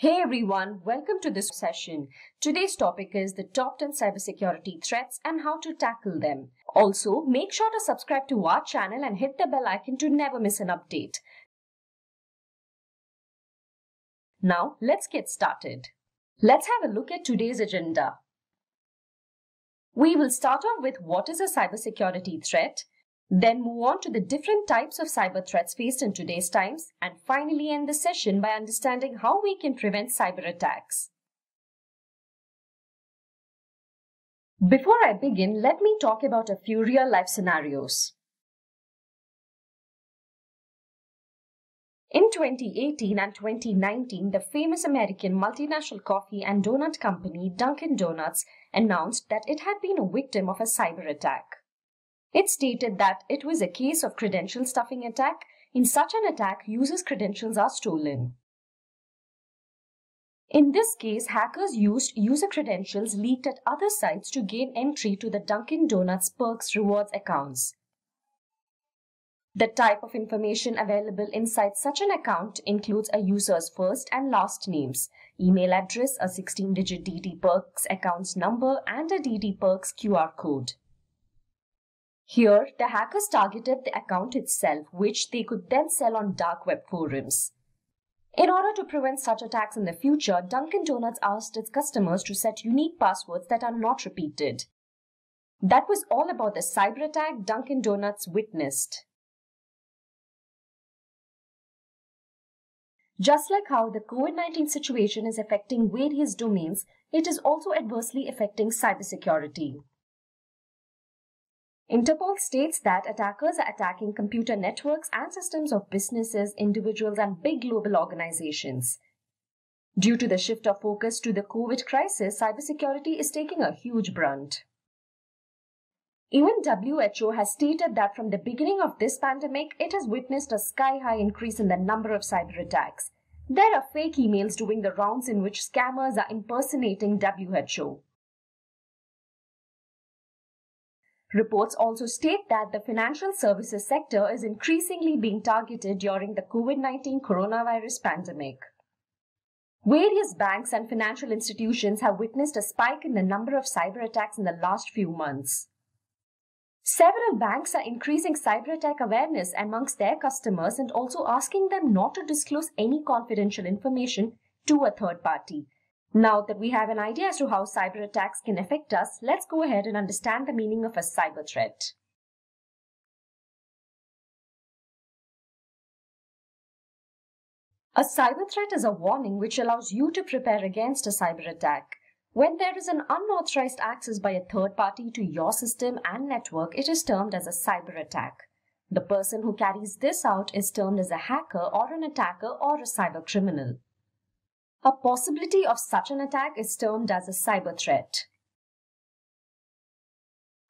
Hey everyone, welcome to this session. Today's topic is the top 10 cybersecurity threats and how to tackle them. Also, make sure to subscribe to our channel and hit the bell icon to never miss an update. Now, let's get started. Let's have a look at today's agenda. We will start off with what is a cybersecurity threat, then move on to the different types of cyber threats faced in today's times, and finally end the session by understanding how we can prevent cyber attacks. Before I begin, let me talk about a few real-life scenarios. In 2018 and 2019, the famous American multinational coffee and donut company Dunkin' Donuts announced that it had been a victim of a cyber attack. It stated that it was a case of credential stuffing attack. In such an attack, users' credentials are stolen. In this case, hackers used user credentials leaked at other sites to gain entry to the Dunkin' Donuts Perks Rewards accounts. The type of information available inside such an account includes a user's first and last names, email address, a 16-digit DD Perks account number, and a DD Perks QR code. Here, the hackers targeted the account itself, which they could then sell on dark web forums. In order to prevent such attacks in the future, Dunkin' Donuts asked its customers to set unique passwords that are not repeated. That was all about the cyber attack Dunkin' Donuts witnessed. Just like how the COVID-19 situation is affecting various domains, it is also adversely affecting cybersecurity. Interpol states that attackers are attacking computer networks and systems of businesses, individuals, and big global organizations. Due to the shift of focus to the COVID crisis, cybersecurity is taking a huge brunt. Even WHO has stated that from the beginning of this pandemic, it has witnessed a sky-high increase in the number of cyber attacks. There are fake emails doing the rounds in which scammers are impersonating WHO. Reports also state that the financial services sector is increasingly being targeted during the COVID-19 coronavirus pandemic. Various banks and financial institutions have witnessed a spike in the number of cyber attacks in the last few months. Several banks are increasing cyber attack awareness amongst their customers and also asking them not to disclose any confidential information to a third party. Now that we have an idea as to how cyber attacks can affect us, let's go ahead and understand the meaning of a cyber threat. A cyber threat is a warning which allows you to prepare against a cyber attack. When there is an unauthorized access by a third party to your system and network, it is termed as a cyber attack. The person who carries this out is termed as a hacker or an attacker or a cyber criminal. A possibility of such an attack is termed as a cyber threat.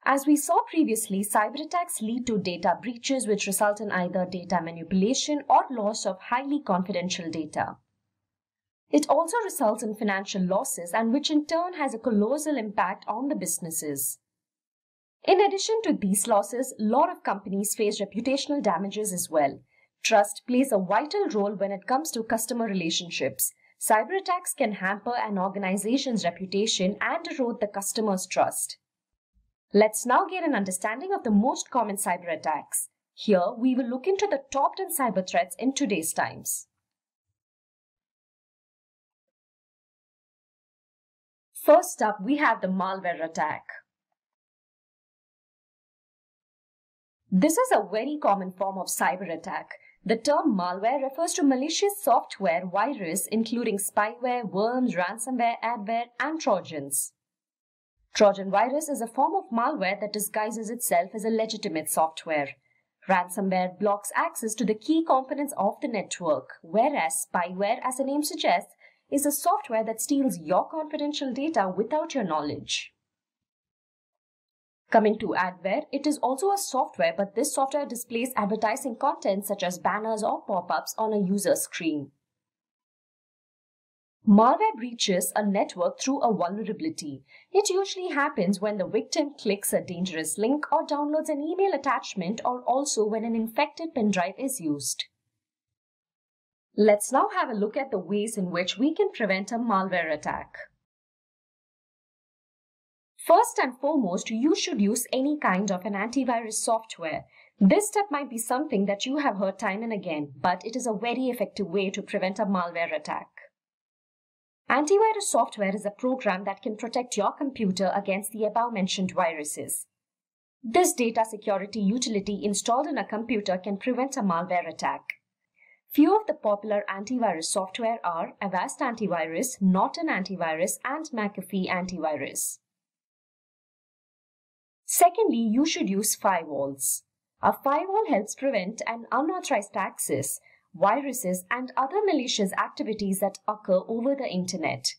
As we saw previously, cyber attacks lead to data breaches which result in either data manipulation or loss of highly confidential data. It also results in financial losses, and which in turn has a colossal impact on the businesses. In addition to these losses, a lot of companies face reputational damages as well. Trust plays a vital role when it comes to customer relationships. Cyber attacks can hamper an organization's reputation and erode the customer's trust. Let's now get an understanding of the most common cyber attacks. Here, we will look into the top 10 cyber threats in today's times. First up, we have the malware attack. This is a very common form of cyber attack. The term malware refers to malicious software, virus, including spyware, worms, ransomware, adware, and trojans. Trojan virus is a form of malware that disguises itself as a legitimate software. Ransomware blocks access to the key components of the network, whereas spyware, as the name suggests, is a software that steals your confidential data without your knowledge. Coming to adware, it is also a software, but this software displays advertising content such as banners or pop-ups on a user screen. Malware breaches a network through a vulnerability. It usually happens when the victim clicks a dangerous link or downloads an email attachment, or also when an infected pen drive is used. Let's now have a look at the ways in which we can prevent a malware attack. First and foremost, you should use any kind of an antivirus software. This step might be something that you have heard time and again, but it is a very effective way to prevent a malware attack. Antivirus software is a program that can protect your computer against the above-mentioned viruses. This data security utility installed in a computer can prevent a malware attack. Few of the popular antivirus software are Avast Antivirus, Norton Antivirus, and McAfee Antivirus. Secondly, you should use firewalls. A firewall helps prevent an unauthorized access, viruses, and other malicious activities that occur over the internet.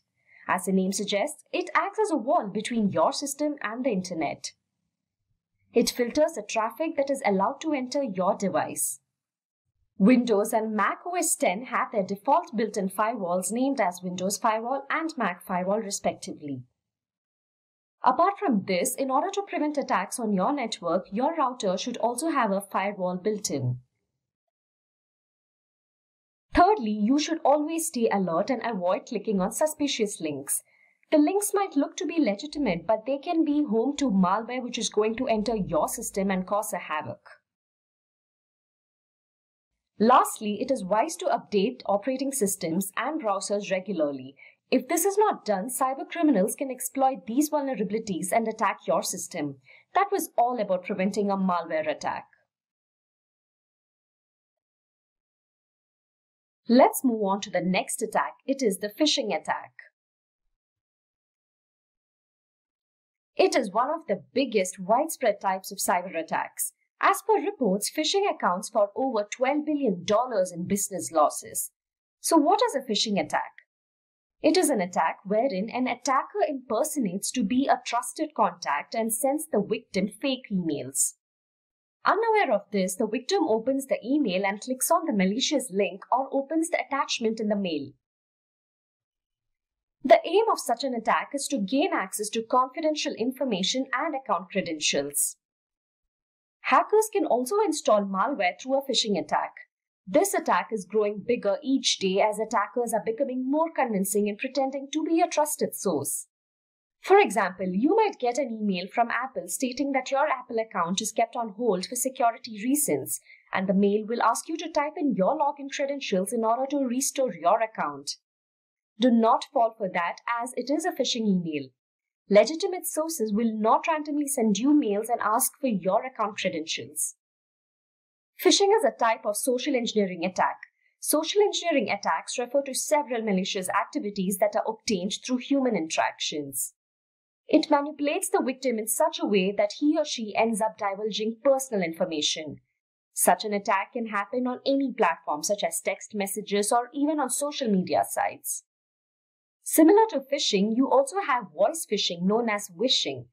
As the name suggests, it acts as a wall between your system and the internet. It filters the traffic that is allowed to enter your device. Windows and Mac OS X have their default built-in firewalls named as Windows Firewall and Mac Firewall respectively. Apart from this, in order to prevent attacks on your network, your router should also have a firewall built in. Thirdly, you should always stay alert and avoid clicking on suspicious links. The links might look to be legitimate, but they can be home to malware which is going to enter your system and cause a havoc. Lastly, it is wise to update operating systems and browsers regularly. If this is not done, cybercriminals can exploit these vulnerabilities and attack your system. That was all about preventing a malware attack. Let's move on to the next attack. It is the phishing attack. It is one of the biggest widespread types of cyber attacks. As per reports, phishing accounts for over $12 billion in business losses. So what is a phishing attack? It is an attack wherein an attacker impersonates to be a trusted contact and sends the victim fake emails. Unaware of this, the victim opens the email and clicks on the malicious link or opens the attachment in the mail. The aim of such an attack is to gain access to confidential information and account credentials. Hackers can also install malware through a phishing attack. This attack is growing bigger each day as attackers are becoming more convincing in pretending to be a trusted source. For example, you might get an email from Apple stating that your Apple account is kept on hold for security reasons, and the mail will ask you to type in your login credentials in order to restore your account. Do not fall for that, as it is a phishing email. Legitimate sources will not randomly send you mails and ask for your account credentials. Phishing is a type of social engineering attack. Social engineering attacks refer to several malicious activities that are obtained through human interactions. It manipulates the victim in such a way that he or she ends up divulging personal information. Such an attack can happen on any platform such as text messages or even on social media sites. Similar to phishing, you also have voice phishing known as wishing.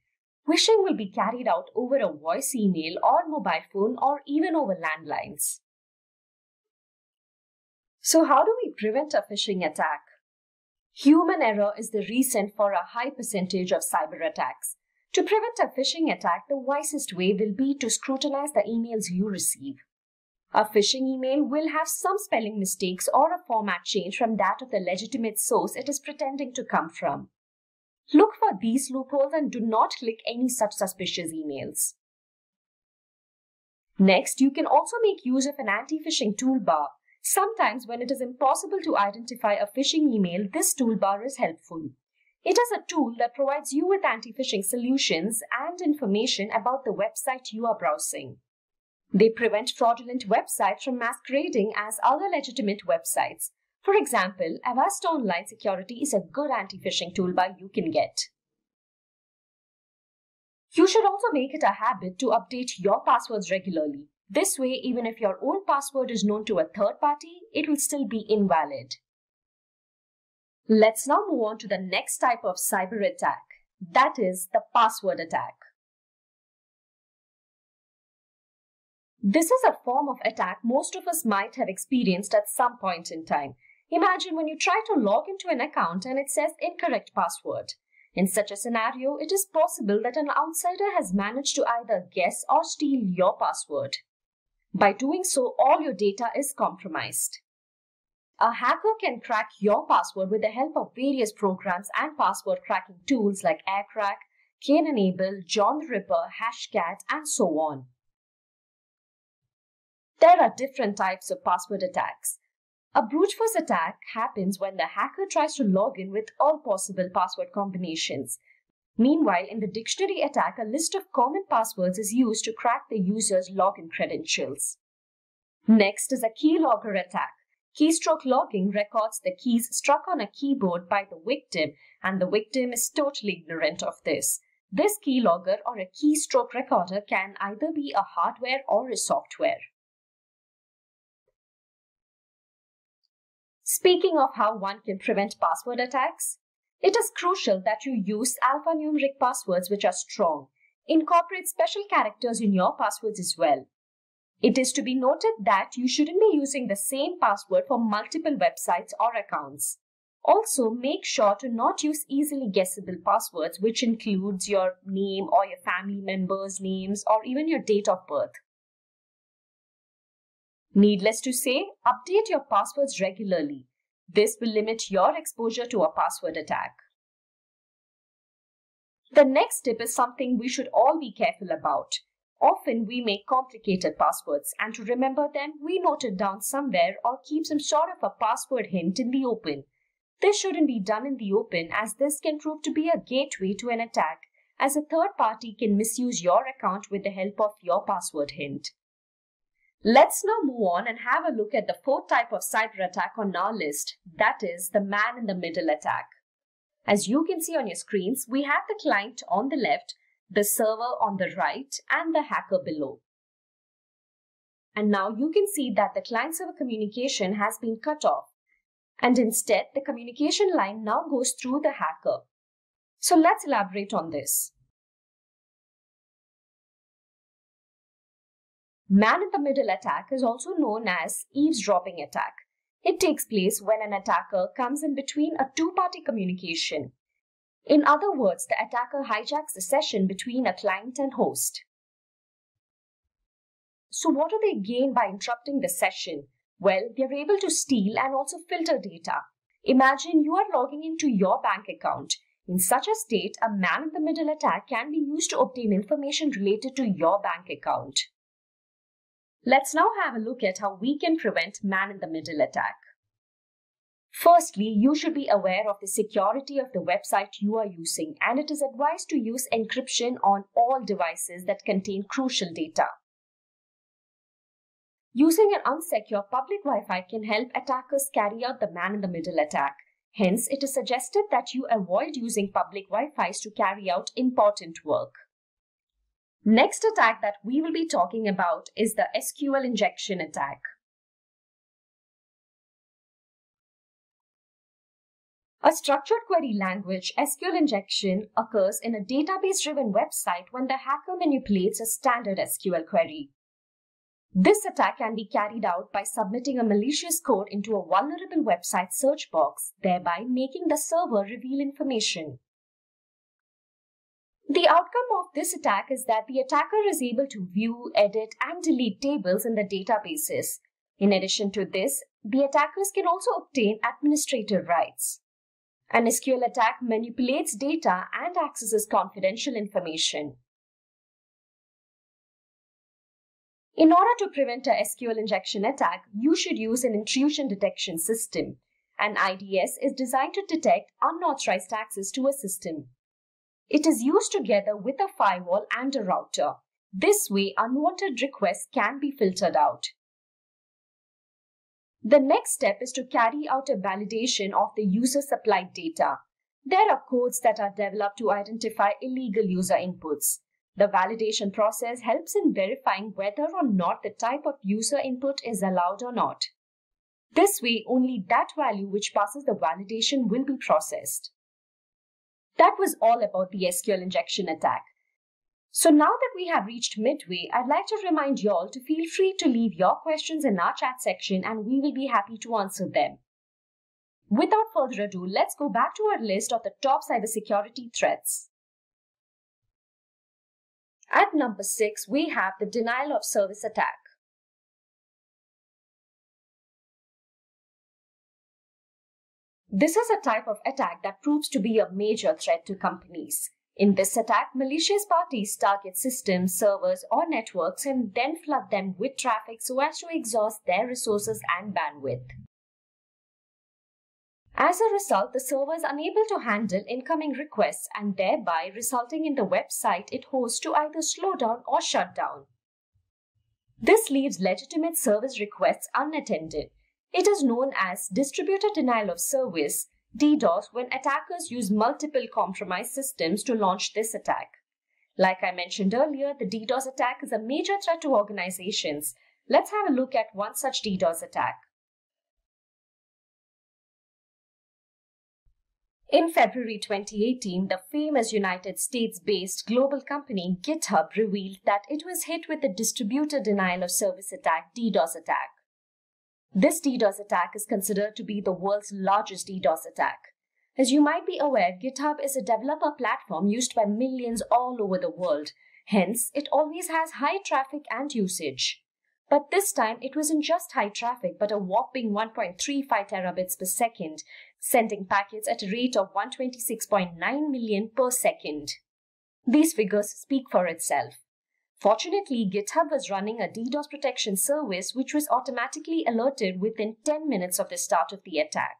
Wishing will be carried out over a voice email or mobile phone or even over landlines. So how do we prevent a phishing attack? Human error is the reason for a high percentage of cyber attacks. To prevent a phishing attack, the wisest way will be to scrutinize the emails you receive. A phishing email will have some spelling mistakes or a format change from that of the legitimate source it is pretending to come from. Look for these loopholes and do not click any such suspicious emails. Next, you can also make use of an anti-phishing toolbar. Sometimes when it is impossible to identify a phishing email, this toolbar is helpful. It is a tool that provides you with anti-phishing solutions and information about the website you are browsing. They prevent fraudulent websites from masquerading as other legitimate websites. For example, Avast Online Security is a good anti-phishing toolbar you can get. You should also make it a habit to update your passwords regularly. This way, even if your own password is known to a third party, it will still be invalid. Let's now move on to the next type of cyber attack. That is the password attack. This is a form of attack most of us might have experienced at some point in time. Imagine when you try to log into an account and it says incorrect password. In such a scenario, it is possible that an outsider has managed to either guess or steal your password. By doing so, all your data is compromised. A hacker can crack your password with the help of various programs and password cracking tools like AirCrack, Cain-Enable, John the Ripper, Hashcat, and so on. There are different types of password attacks. A brute force attack happens when the hacker tries to log in with all possible password combinations. Meanwhile, in the dictionary attack, a list of common passwords is used to crack the user's login credentials. Next is a keylogger attack. Keystroke logging records the keys struck on a keyboard by the victim, and the victim is totally ignorant of this. This keylogger or a keystroke recorder can either be a hardware or a software. Speaking of how one can prevent password attacks, it is crucial that you use alphanumeric passwords which are strong. Incorporate special characters in your passwords as well. It is to be noted that you shouldn't be using the same password for multiple websites or accounts. Also, make sure to not use easily guessable passwords, which includes your name or your family members' names or even your date of birth. Needless to say, update your passwords regularly. This will limit your exposure to a password attack. The next tip is something we should all be careful about. Often we make complicated passwords, and to remember them, we note it down somewhere or keep some sort of a password hint in the open. This shouldn't be done in the open, as this can prove to be a gateway to an attack, as a third party can misuse your account with the help of your password hint. Let's now move on and have a look at the fourth type of cyber attack on our list, that is the man-in-the-middle attack. As you can see on your screens, we have the client on the left, the server on the right, and the hacker below. And now you can see that the client-server communication has been cut off, and instead the communication line now goes through the hacker. So let's elaborate on this. Man-in-the-middle attack is also known as eavesdropping attack. It takes place when an attacker comes in between a two-party communication. In other words, the attacker hijacks the session between a client and host. So what do they gain by interrupting the session? Well, they are able to steal and also filter data. Imagine you are logging into your bank account. In such a state, a man-in-the-middle attack can be used to obtain information related to your bank account. Let's now have a look at how we can prevent man-in-the-middle attack. Firstly, you should be aware of the security of the website you are using, and it is advised to use encryption on all devices that contain crucial data. Using an unsecure public Wi-Fi can help attackers carry out the man-in-the-middle attack. Hence, it is suggested that you avoid using public Wi-Fis to carry out important work. Next attack that we will be talking about is the SQL Injection Attack. A structured query language, SQL injection, occurs in a database-driven website when the hacker manipulates a standard SQL query. This attack can be carried out by submitting a malicious code into a vulnerable website search box, thereby making the server reveal information. The outcome of this attack is that the attacker is able to view, edit, and delete tables in the databases. In addition to this, the attackers can also obtain administrative rights. An SQL attack manipulates data and accesses confidential information. In order to prevent a SQL injection attack, you should use an intrusion detection system. An IDS is designed to detect unauthorized access to a system. It is used together with a firewall and a router. This way, unwanted requests can be filtered out. The next step is to carry out a validation of the user-supplied data. There are codes that are developed to identify illegal user inputs. The validation process helps in verifying whether or not the type of user input is allowed or not. This way, only that value which passes the validation will be processed. That was all about the SQL injection attack. So now that we have reached midway, I'd like to remind you all to feel free to leave your questions in our chat section and we will be happy to answer them. Without further ado, let's go back to our list of the top cybersecurity threats. At number 6, we have the denial of service attack. This is a type of attack that proves to be a major threat to companies. In this attack, malicious parties target systems, servers, or networks and then flood them with traffic so as to exhaust their resources and bandwidth. As a result, the server is unable to handle incoming requests and thereby resulting in the website it hosts to either slow down or shut down. This leaves legitimate service requests unattended. It is known as distributed denial of service, DDoS, when attackers use multiple compromised systems to launch this attack. Like I mentioned earlier, the DDoS attack is a major threat to organizations. Let's have a look at one such DDoS attack. In February 2018, the famous United States-based global company GitHub revealed that it was hit with the distributed denial of service attack, DDoS attack. This DDoS attack is considered to be the world's largest DDoS attack. As you might be aware, GitHub is a developer platform used by millions all over the world. Hence, it always has high traffic and usage. But this time, it wasn't just high traffic, but a whopping 1.35 terabits per second, sending packets at a rate of 126.9 million per second. These figures speak for itself. Fortunately, GitHub was running a DDoS protection service which was automatically alerted within 10 minutes of the start of the attack.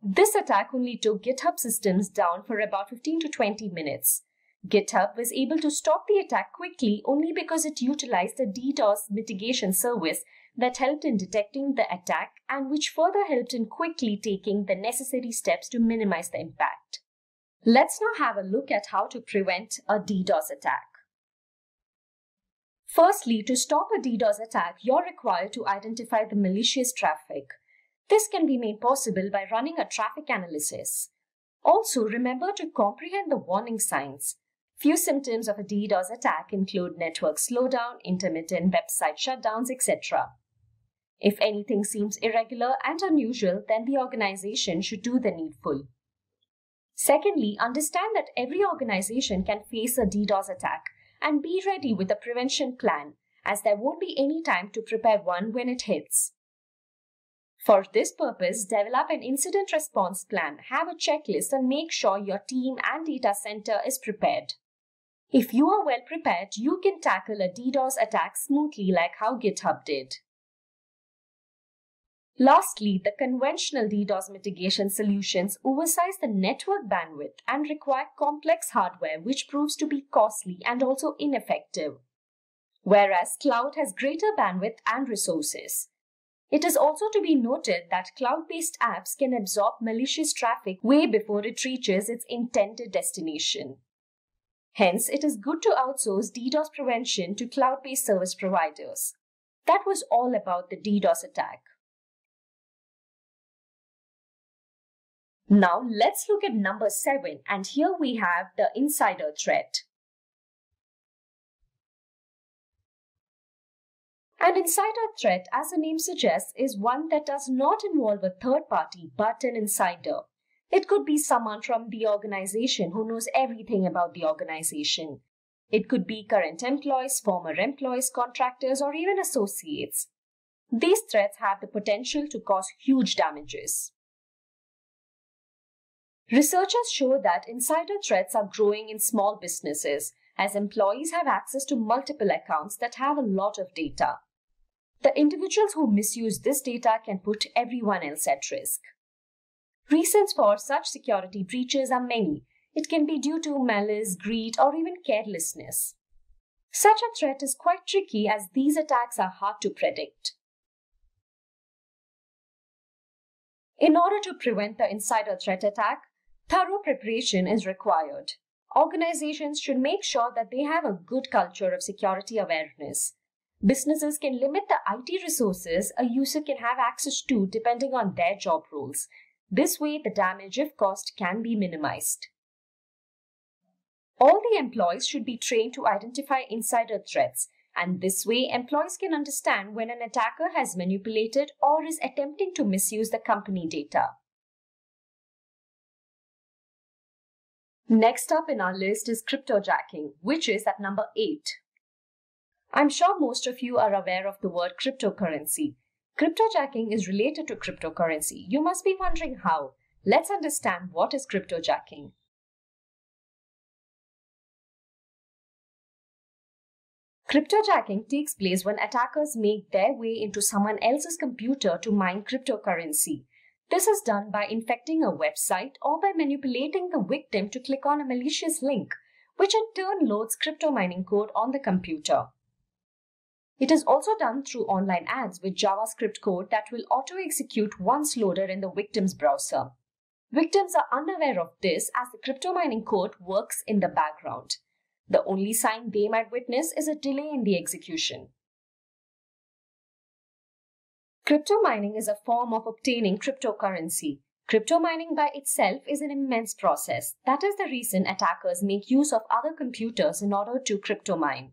This attack only took GitHub systems down for about 15 to 20 minutes. GitHub was able to stop the attack quickly only because it utilized a DDoS mitigation service that helped in detecting the attack and which further helped in quickly taking the necessary steps to minimize the impact. Let's now have a look at how to prevent a DDoS attack. Firstly, to stop a DDoS attack, you're required to identify the malicious traffic. This can be made possible by running a traffic analysis. Also, remember to comprehend the warning signs. Few symptoms of a DDoS attack include network slowdown, intermittent website shutdowns, etc. If anything seems irregular and unusual, then the organization should do the needful. Secondly, understand that every organization can face a DDoS attack and be ready with a prevention plan, as there won't be any time to prepare one when it hits. For this purpose, develop an incident response plan, have a checklist, and make sure your team and data center is prepared. If you are well prepared, you can tackle a DDoS attack smoothly like how GitHub did. Lastly, the conventional DDoS mitigation solutions oversize the network bandwidth and require complex hardware, which proves to be costly and also ineffective. Whereas cloud has greater bandwidth and resources. It is also to be noted that cloud-based apps can absorb malicious traffic way before it reaches its intended destination. Hence, it is good to outsource DDoS prevention to cloud-based service providers. That was all about the DDoS attack. Now, let's look at number 7, and here we have the insider threat. An insider threat, as the name suggests, is one that does not involve a third party but an insider. It could be someone from the organization who knows everything about the organization. It could be current employees, former employees, contractors, or even associates. These threats have the potential to cause huge damages. Researchers show that insider threats are growing in small businesses as employees have access to multiple accounts that have a lot of data. The individuals who misuse this data can put everyone else at risk. Reasons for such security breaches are many. It can be due to malice, greed, or even carelessness. Such a threat is quite tricky as these attacks are hard to predict. In order to prevent the insider threat attack, thorough preparation is required. Organizations should make sure that they have a good culture of security awareness. Businesses can limit the IT resources a user can have access to depending on their job roles. This way, the damage, if caused, can be minimized. All the employees should be trained to identify insider threats, and this way, employees can understand when an attacker has manipulated or is attempting to misuse the company data. Next up in our list is cryptojacking, which is at number 8. I'm sure most of you are aware of the word cryptocurrency. Cryptojacking is related to cryptocurrency. You must be wondering how. Let's understand what is cryptojacking. Cryptojacking takes place when attackers make their way into someone else's computer to mine cryptocurrency. This is done by infecting a website or by manipulating the victim to click on a malicious link, which in turn loads crypto mining code on the computer. It is also done through online ads with JavaScript code that will auto-execute once loaded in the victim's browser. Victims are unaware of this as the crypto mining code works in the background. The only sign they might witness is a delay in the execution. Crypto mining is a form of obtaining cryptocurrency. Crypto mining by itself is an immense process. That is the reason attackers make use of other computers in order to crypto mine.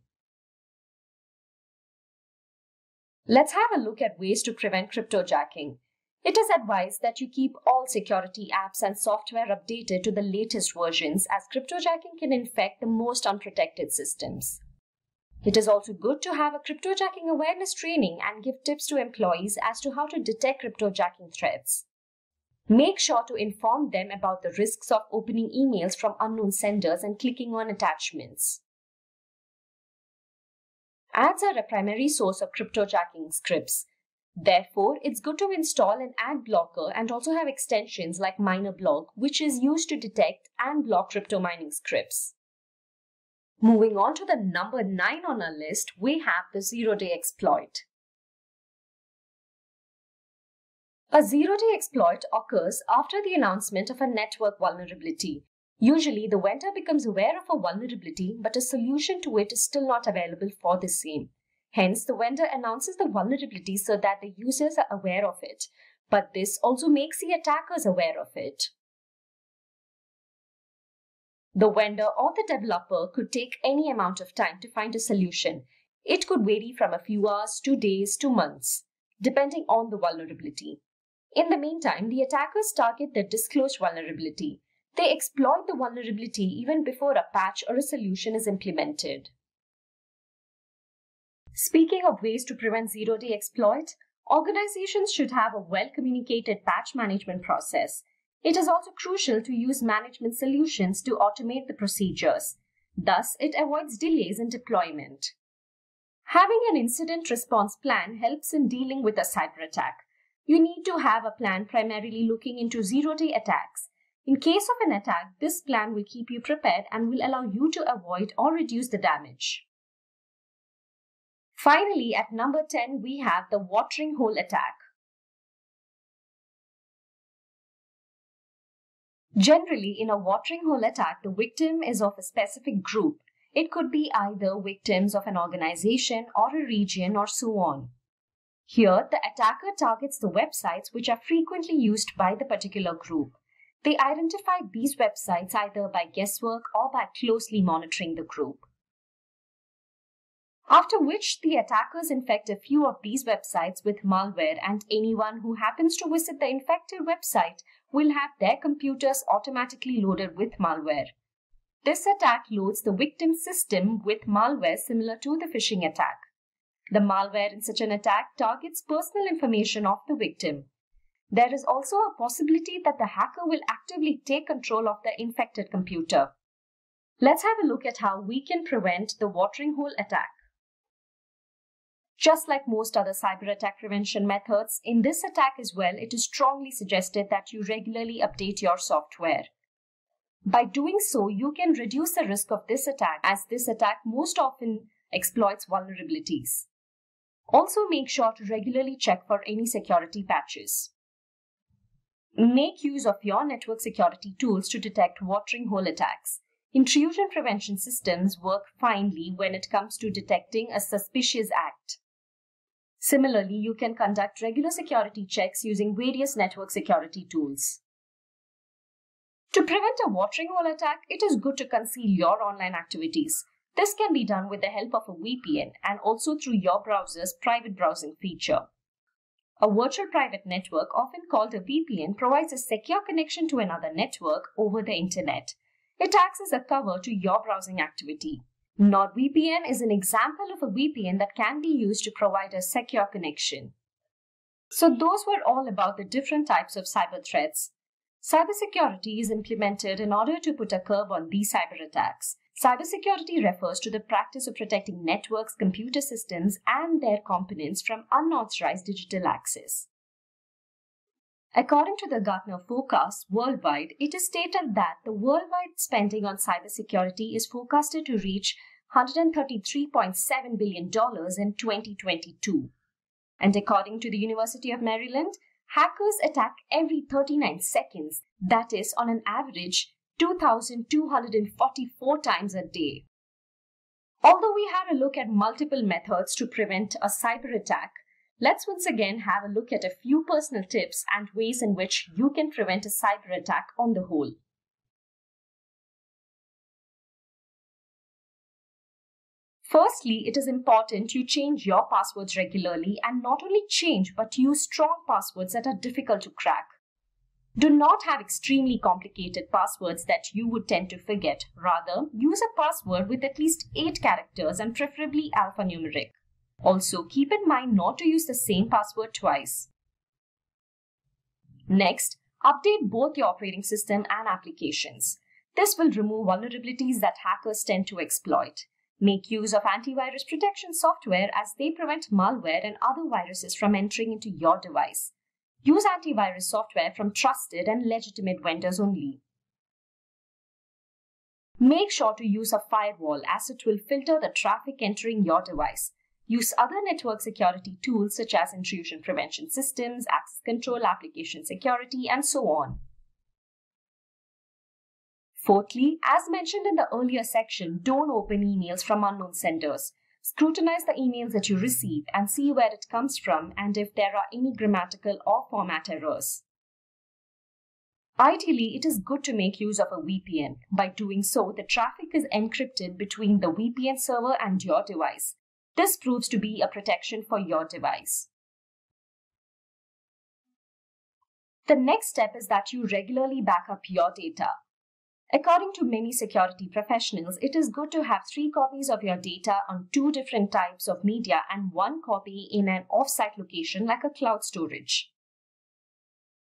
Let's have a look at ways to prevent cryptojacking. It is advised that you keep all security apps and software updated to the latest versions, as cryptojacking can infect the most unprotected systems. It is also good to have a cryptojacking awareness training and give tips to employees as to how to detect cryptojacking threats. Make sure to inform them about the risks of opening emails from unknown senders and clicking on attachments. Ads are a primary source of cryptojacking scripts. Therefore, it's good to install an ad blocker and also have extensions like MinerBlock, which is used to detect and block crypto mining scripts. Moving on to the number 9 on our list, we have the zero-day exploit. A zero-day exploit occurs after the announcement of a network vulnerability. Usually, the vendor becomes aware of a vulnerability, but a solution to it is still not available for the same. Hence, the vendor announces the vulnerability so that the users are aware of it, but this also makes the attackers aware of it. The vendor or the developer could take any amount of time to find a solution. It could vary from a few hours to days to months, depending on the vulnerability. In the meantime, the attackers target the disclosed vulnerability. They exploit the vulnerability even before a patch or a solution is implemented. Speaking of ways to prevent zero-day exploit, organizations should have a well-communicated patch management process. It is also crucial to use management solutions to automate the procedures. Thus, it avoids delays in deployment. Having an incident response plan helps in dealing with a cyber attack. You need to have a plan primarily looking into zero-day attacks. In case of an attack, this plan will keep you prepared and will allow you to avoid or reduce the damage. Finally, at number 10, we have the watering hole attack. Generally, in a watering hole attack, the victim is of a specific group. It could be either victims of an organization or a region or so on. Here, the attacker targets the websites which are frequently used by the particular group. They identify these websites either by guesswork or by closely monitoring the group. After which, the attackers infect a few of these websites with malware, and anyone who happens to visit the infected website will have their computers automatically loaded with malware. This attack loads the victim's system with malware similar to the phishing attack. The malware in such an attack targets personal information of the victim. There is also a possibility that the hacker will actively take control of the infected computer. Let's have a look at how we can prevent the watering hole attack. Just like most other cyber attack prevention methods, in this attack as well, it is strongly suggested that you regularly update your software. By doing so, you can reduce the risk of this attack, as this attack most often exploits vulnerabilities. Also, make sure to regularly check for any security patches. Make use of your network security tools to detect watering hole attacks. Intrusion prevention systems work finely when it comes to detecting a suspicious act. Similarly, you can conduct regular security checks using various network security tools. To prevent a watering hole attack, it is good to conceal your online activities. This can be done with the help of a VPN and also through your browser's private browsing feature. A virtual private network, often called a VPN, provides a secure connection to another network over the internet. It acts as a cover to your browsing activity. NordVPN is an example of a VPN that can be used to provide a secure connection. So those were all about the different types of cyber threats. Cybersecurity is implemented in order to put a curb on these cyberattacks. Cybersecurity refers to the practice of protecting networks, computer systems, and their components from unauthorized digital access. According to the Gartner forecast worldwide, it is stated that the worldwide spending on cybersecurity is forecasted to reach $133.7 billion in 2022. And according to the University of Maryland, hackers attack every 39 seconds, that is, on an average, 2,244 times a day. Although we had a look at multiple methods to prevent a cyber attack, let's once again have a look at a few personal tips and ways in which you can prevent a cyber attack on the whole. Firstly, it is important you change your passwords regularly, and not only change but use strong passwords that are difficult to crack. Do not have extremely complicated passwords that you would tend to forget. Rather, use a password with at least 8 characters and preferably alphanumeric. Also, keep in mind not to use the same password twice. Next, update both your operating system and applications. This will remove vulnerabilities that hackers tend to exploit. Make use of antivirus protection software as they prevent malware and other viruses from entering into your device. Use antivirus software from trusted and legitimate vendors only. Make sure to use a firewall as it will filter the traffic entering your device. Use other network security tools such as intrusion prevention systems, access control, application security, and so on. Fourthly, as mentioned in the earlier section, don't open emails from unknown senders. Scrutinize the emails that you receive and see where it comes from and if there are any grammatical or format errors. Ideally, it is good to make use of a VPN. By doing so, the traffic is encrypted between the VPN server and your device. This proves to be a protection for your device. The next step is that you regularly back up your data. According to many security professionals, it is good to have 3 copies of your data on 2 different types of media and 1 copy in an off-site location like a cloud storage.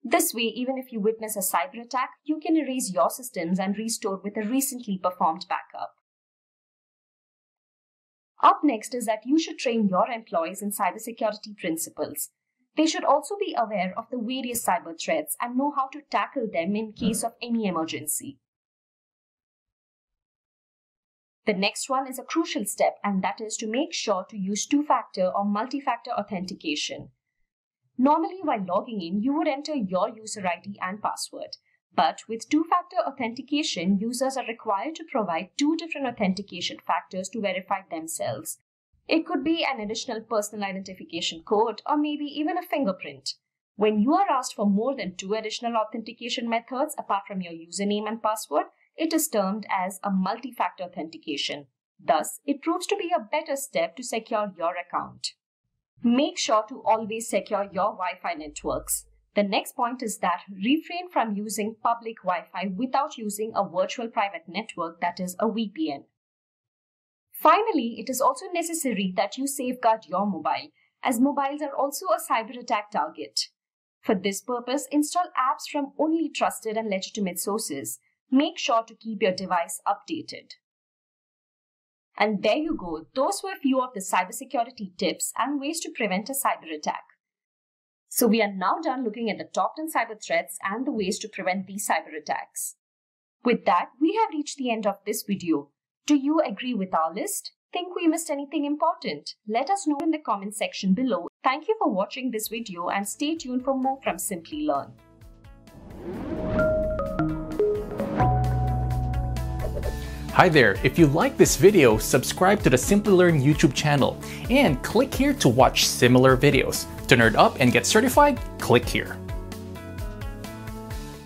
This way, even if you witness a cyber attack, you can erase your systems and restore with a recently performed backup. Up next is that you should train your employees in cybersecurity principles. They should also be aware of the various cyber threats and know how to tackle them in case of any emergency. The next one is a crucial step, and that is to make sure to use 2-factor or multi-factor authentication. Normally, while logging in, you would enter your user ID and password. But with 2-factor authentication, users are required to provide 2 different authentication factors to verify themselves. It could be an additional personal identification code or maybe even a fingerprint. When you are asked for more than 2 additional authentication methods apart from your username and password, it is termed as a multi-factor authentication. Thus, it proves to be a better step to secure your account. Make sure to always secure your Wi-Fi networks. The next point is that refrain from using public Wi-Fi without using a virtual private network, that is a VPN. Finally, it is also necessary that you safeguard your mobile, as mobiles are also a cyber attack target. For this purpose, install apps from only trusted and legitimate sources. Make sure to keep your device updated. And there you go. Those were a few of the cybersecurity tips and ways to prevent a cyber attack. So we are now done looking at the top 10 cyber threats and the ways to prevent these cyber attacks. With that, we have reached the end of this video. Do you agree with our list? Think we missed anything important? Let us know in the comment section below. Thank you for watching this video and stay tuned for more from Simplilearn. Hi there, if you like this video, subscribe to the Simplilearn YouTube channel and click here to watch similar videos. To nerd up and get certified, click here.